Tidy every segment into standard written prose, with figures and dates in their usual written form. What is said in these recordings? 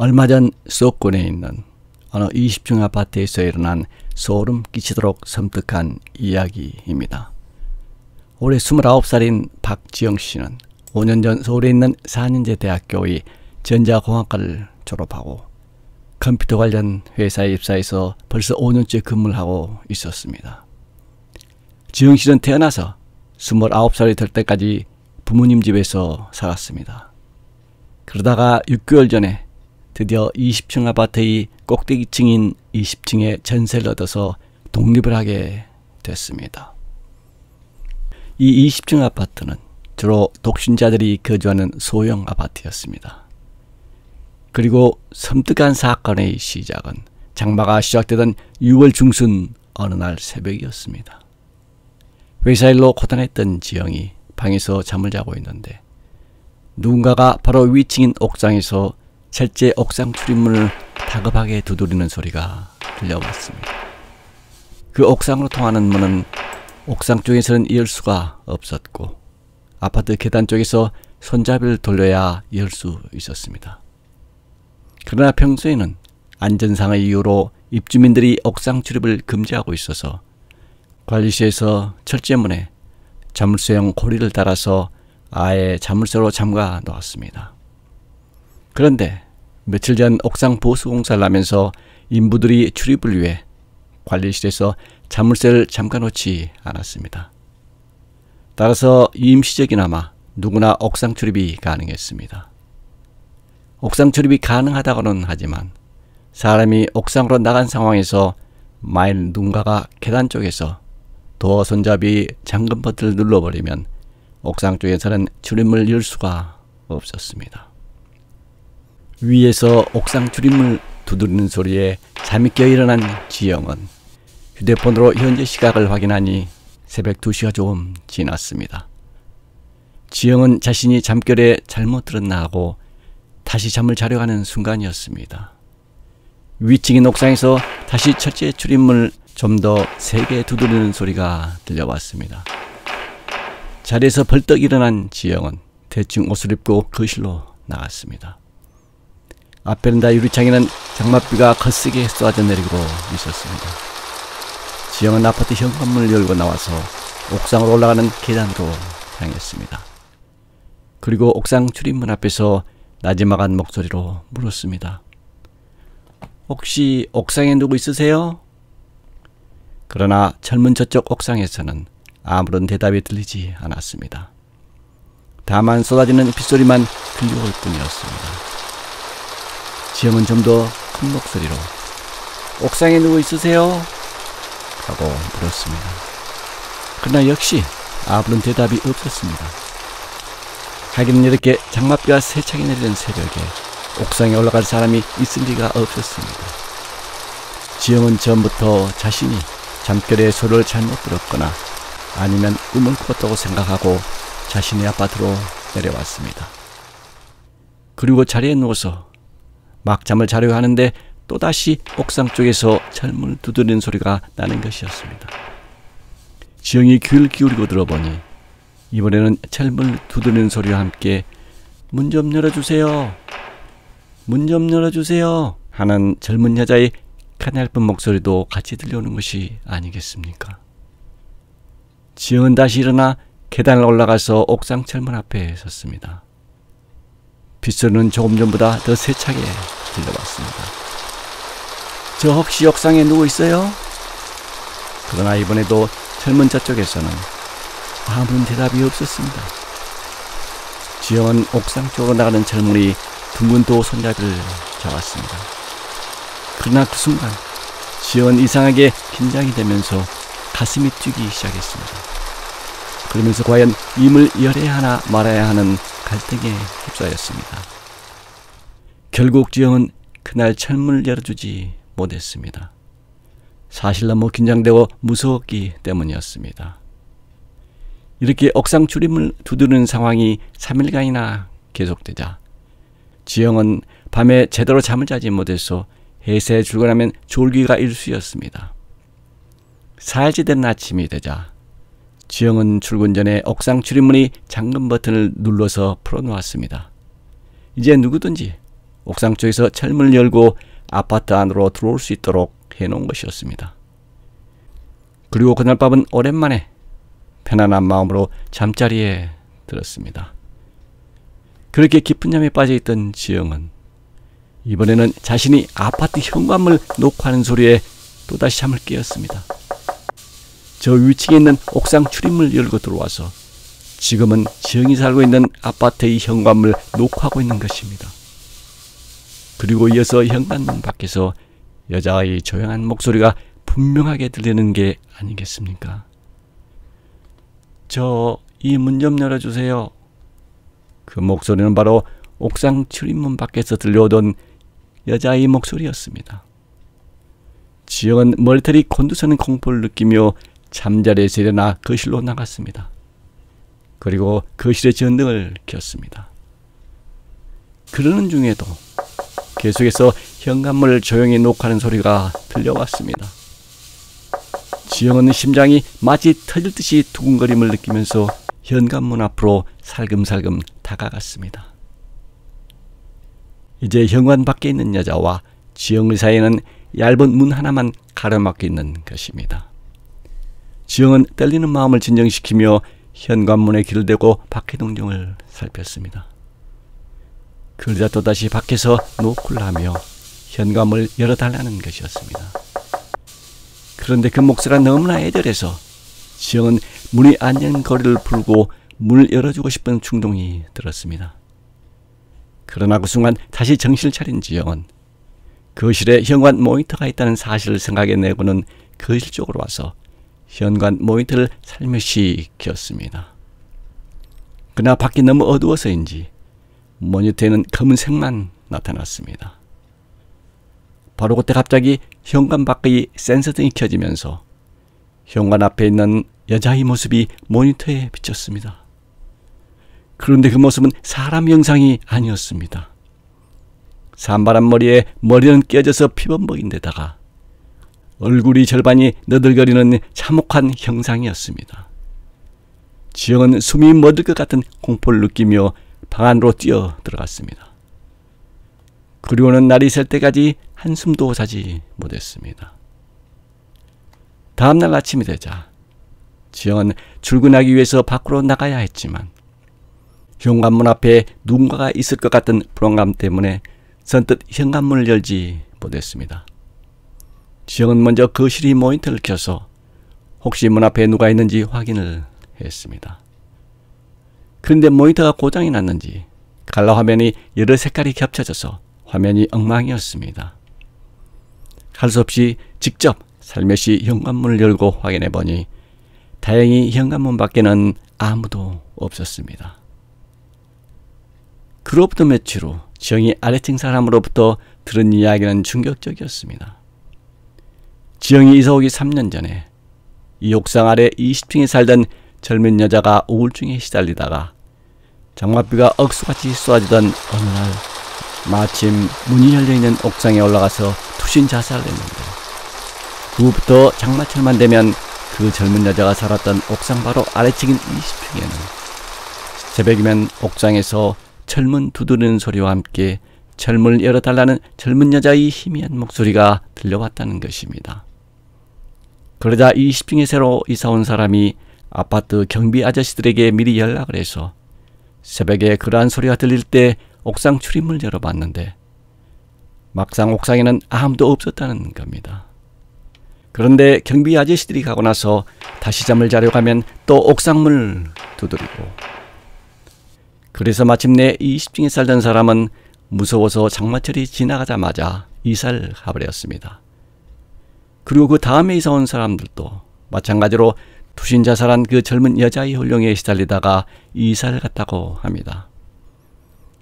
얼마 전 수도권에 있는 어느 20층 아파트에서 일어난 소름 끼치도록 섬뜩한 이야기입니다. 올해 29살인 박지영 씨는 5년 전 서울에 있는 4년제 대학교의 전자공학과를 졸업하고 컴퓨터 관련 회사에 입사해서 벌써 5년째 근무를 하고 있었습니다. 지영 씨는 태어나서 29살이 될 때까지 부모님 집에서 살았습니다. 그러다가 6개월 전에 드디어 20층 아파트의 꼭대기층인 20층에 전세를 얻어서 독립을 하게 됐습니다. 이 20층 아파트는 주로 독신자들이 거주하는 소형 아파트였습니다. 그리고 섬뜩한 사건의 시작은 장마가 시작되던 6월 중순 어느 날 새벽이었습니다. 회사 일로 고단했던 지영이 방에서 잠을 자고 있는데 누군가가 바로 위층인 옥상에서 철제 옥상 출입문을 다급하게 두드리는 소리가 들려왔습니다. 그 옥상으로 통하는 문은 옥상 쪽에서는 열 수가 없었고 아파트 계단 쪽에서 손잡이를 돌려야 열 수 있었습니다. 그러나 평소에는 안전상의 이유로 입주민들이 옥상 출입을 금지하고 있어서 관리실에서 철제문에 자물쇠형 고리를 달아서 아예 자물쇠로 잠가 놓았습니다. 그런데 며칠 전 옥상 보수 공사를 하면서 인부들이 출입을 위해 관리실에서 자물쇠를 잠가 놓지 않았습니다. 따라서 임시적이나마 누구나 옥상 출입이 가능했습니다. 옥상 출입이 가능하다고는 하지만 사람이 옥상으로 나간 상황에서 만일 누군가가 계단 쪽에서 도어 손잡이 잠금 버튼을 눌러버리면 옥상 쪽에서는 출입문을 열 수가 없었습니다. 위에서 옥상 출입문을 두드리는 소리에 잠이 깨어 일어난 지영은 휴대폰으로 현재 시각을 확인하니 새벽 2시가 조금 지났습니다. 지영은 자신이 잠결에 잘못 들었나 하고 다시 잠을 자려 하는 순간이었습니다. 위층인 옥상에서 다시 철제 출입문을 좀 더 세게 두드리는 소리가 들려왔습니다. 자리에서 벌떡 일어난 지영은 대충 옷을 입고 거실로 나갔습니다. 앞 베란다 유리창에는 장맛비가 거세게 쏟아져 내리고 있었습니다. 지영은 아파트 현관문을 열고 나와서 옥상으로 올라가는 계단으로 향했습니다. 그리고 옥상 출입문 앞에서 나지막한 목소리로 물었습니다. 혹시 옥상에 누구 있으세요? 그러나 철문 저쪽 옥상에서는 아무런 대답이 들리지 않았습니다. 다만 쏟아지는 빗소리만 들려올 뿐이었습니다. 지영은 좀 더 큰 목소리로 옥상에 누구 있으세요? 하고 물었습니다. 그러나 역시 아무런 대답이 없었습니다. 하기는 이렇게 장맛비가 세차게 내리는 새벽에 옥상에 올라갈 사람이 있을 리가 없었습니다. 지영은 처음부터 자신이 잠결에 소리를 잘못 들었거나 아니면 꿈을 꿨다고 생각하고 자신의 아파트로 내려왔습니다. 그리고 자리에 누워서 막 잠을 자려고 하는데 또다시 옥상 쪽에서 철문을 두드리는 소리가 나는 것이었습니다. 지영이 귀를 기울이고 들어보니 이번에는 철문을 두드리는 소리와 함께 문 좀 열어주세요. 문 좀 열어주세요. 하는 젊은 여자의 가냘픈 목소리도 같이 들려오는 것이 아니겠습니까? 지영은 다시 일어나 계단을 올라가서 옥상 철문 앞에 섰습니다. 빗소리는 조금 전보다 더 세차게 들려왔습니다. 저 혹시 옥상에 누구 있어요? 그러나 이번에도 철문 저쪽에서는 아무런 대답이 없었습니다. 지영은 옥상 쪽으로 나가는 철문이 둥근 도 손잡이를 잡았습니다. 그러나 그 순간 지영은 이상하게 긴장이 되면서 가슴이 뛰기 시작했습니다. 그러면서 과연 임을 열어야 하나 말아야 하는 갈등에 휩싸였습니다. 결국 지영은 그날 철문을 열어주지 못했습니다. 사실 너무 긴장되고 무서웠기 때문이었습니다. 이렇게 옥상 출입문을 두드리는 상황이 3일간이나 계속되자 지영은 밤에 제대로 잠을 자지 못해서 회사에 출근하면 졸기가 일쑤였습니다. 4일째 되는 아침이 되자 지영은 출근 전에 옥상 출입문의 잠금 버튼을 눌러서 풀어놓았습니다. 이제 누구든지 옥상 쪽에서 철문을 열고 아파트 안으로 들어올 수 있도록 해놓은 것이었습니다. 그리고 그날 밤은 오랜만에 편안한 마음으로 잠자리에 들었습니다. 그렇게 깊은 잠에 빠져있던 지영은 이번에는 자신이 아파트 현관문을 놓고 하는 소리에 또다시 잠을 깨었습니다. 저 위층에 있는 옥상 출입문을 열고 들어와서 지금은 지영이 살고 있는 아파트의 현관문을 녹화하고 있는 것입니다. 그리고 이어서 현관문 밖에서 여자의 조용한 목소리가 분명하게 들리는 게 아니겠습니까? 저 이 문 좀 열어주세요. 그 목소리는 바로 옥상 출입문 밖에서 들려오던 여자의 목소리였습니다. 지영은 머리털이 곤두서는 공포를 느끼며 잠자리에서 일어나 거실로 나갔습니다. 그리고 거실의 전등을 켰습니다. 그러는 중에도 계속해서 현관문을 조용히 녹화하는 소리가 들려왔습니다. 지영은 심장이 마치 터질 듯이 두근거림을 느끼면서 현관문 앞으로 살금살금 다가갔습니다. 이제 현관 밖에 있는 여자와 지영의 사이에는 얇은 문 하나만 가로막혀 있는 것입니다. 지영은 떨리는 마음을 진정시키며 현관문에 길을 대고 밖의 동정을 살폈습니다. 그러자 또다시 밖에서 노크를 하며 현관문을 열어달라는 것이었습니다. 그런데 그 목소리가 너무나 애절해서 지영은 문이 안 연 거리를 풀고 문을 열어주고 싶은 충동이 들었습니다. 그러나 그 순간 다시 정신을 차린 지영은 거실에 현관 모니터가 있다는 사실을 생각해내고는 거실 쪽으로 와서 현관 모니터를 살며시 켰습니다. 그러나 밖이 너무 어두워서인지 모니터에는 검은색만 나타났습니다. 바로 그때 갑자기 현관 밖의 센서등이 켜지면서 현관 앞에 있는 여자의 모습이 모니터에 비쳤습니다. 그런데 그 모습은 사람 형상이 아니었습니다. 산발한 머리에 머리는 깨져서 피범벅인데다가 얼굴이 절반이 너덜거리는 참혹한 형상이었습니다. 지영은 숨이 멎을 것 같은 공포를 느끼며 방 안으로 뛰어 들어갔습니다. 그리고는 날이 셀 때까지 한숨도 자지 못했습니다. 다음날 아침이 되자 지영은 출근하기 위해서 밖으로 나가야 했지만 현관문 앞에 누군가가 있을 것 같은 불안감 때문에 선뜻 현관문을 열지 못했습니다. 지영은 먼저 거실의 모니터를 켜서 혹시 문 앞에 누가 있는지 확인을 했습니다. 그런데 모니터가 고장이 났는지 칼라 화면이 여러 색깔이 겹쳐져서 화면이 엉망이었습니다. 할 수 없이 직접 살며시 현관문을 열고 확인해 보니 다행히 현관문 밖에는 아무도 없었습니다. 그로부터 며칠 후 지영이 아래층 사람으로부터 들은 이야기는 충격적이었습니다. 지영이 이사 오기 3년 전에 이 옥상 아래 20층에 살던 젊은 여자가 우울증에 시달리다가 장맛비가 억수같이 쏟아지던 어느 날 마침 문이 열려있는 옥상에 올라가서 투신 자살을 했는데 그 후부터 장마철만 되면 그 젊은 여자가 살았던 옥상 바로 아래층인 20층에는 새벽이면 옥상에서 철문 두드리는 소리와 함께 철문을 열어달라는 젊은 여자의 희미한 목소리가 들려왔다는 것입니다. 그러자 20층에 새로 이사온 사람이 아파트 경비 아저씨들에게 미리 연락을 해서 새벽에 그러한 소리가 들릴 때 옥상 출입문을 열어봤는데 막상 옥상에는 아무도 없었다는 겁니다. 그런데 경비 아저씨들이 가고 나서 다시 잠을 자려고 하면 또 옥상문을 두드리고 그래서 마침내 20층에 살던 사람은 무서워서 장마철이 지나가자마자 이사를 가버렸습니다. 그리고 그 다음에 이사 온 사람들도 마찬가지로 투신 자살한 그 젊은 여자의 혼령에 시달리다가 이사를 갔다고 합니다.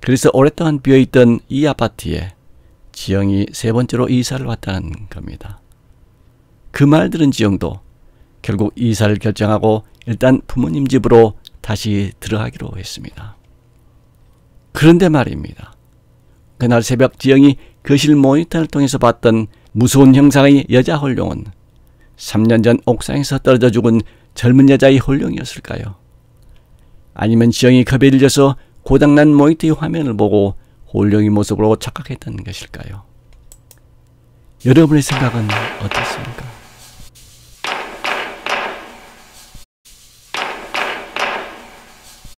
그래서 오랫동안 비어있던 이 아파트에 지영이 세 번째로 이사를 왔다는 겁니다. 그 말 들은 지영도 결국 이사를 결정하고 일단 부모님 집으로 다시 들어가기로 했습니다. 그런데 말입니다. 그날 새벽 지영이 거실 모니터를 통해서 봤던 무서운 형상의 여자 혼령은 3년 전 옥상에서 떨어져 죽은 젊은 여자의 혼령이었을까요? 아니면 지영이 겁에 질려서 고장난 모니터의 화면을 보고 홀령이 모습으로 착각했던 것일까요? 여러분의 생각은 어떻습니까?